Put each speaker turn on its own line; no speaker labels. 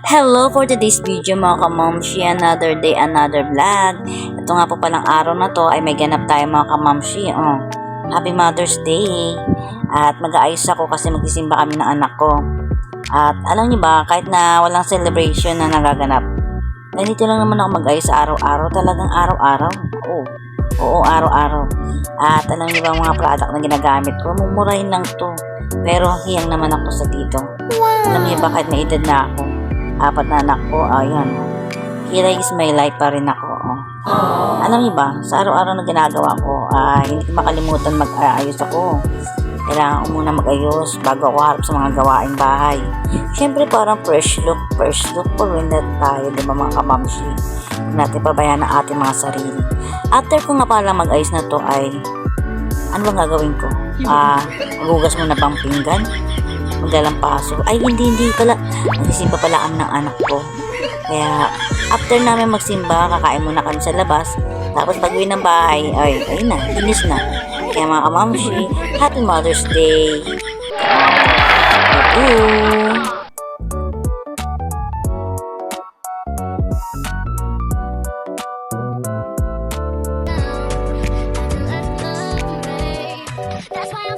Hello for today's video mga kamamshi, another day, another vlog. Ito nga po palang araw na to ay may ganap tayo mga kamamshi. Happy Mother's Day. At mag-aayos ako kasi magsisimba kami ng anak ko. At alam niyo ba, kahit na walang celebration na nagaganap, ganito lang naman ako mag-ayos sa araw-araw, talagang araw-araw. Oo, araw-araw. At alam niyo ba mga product na ginagamit ko, mumurahin lang to. Pero hiyang naman ako sa dito. Alam niyo ba, kahit may edad na ako, 4 na anak ko, ayan. Kira is my life pa rin ako. Alam niyo ba, sa araw-araw na ginagawa ko, hindi ko makalimutan mag-ayos ako. Kailangan ko muna mag-ayos bago ako harap sa mga gawaing bahay. Siyempre parang fresh look pa rin na tayo, di ba mga kamamshi? Huwag natin pabayaan ang ating mga sarili. After ko nga pala mag-ayos na to ay, ano bang gagawin ko? Magugas muna bang pinggan? Magdalampaso. Ay, hindi pala. Magsisimba pala kami ng anak ko. Kaya, after namin magsimba, kakain muna kami sa labas. Tapos, pag-uwi ng bahay, ay, ayun na, linis na. Kaya mga kamamshi, Happy Mother's Day! Thank you!
That's why I'm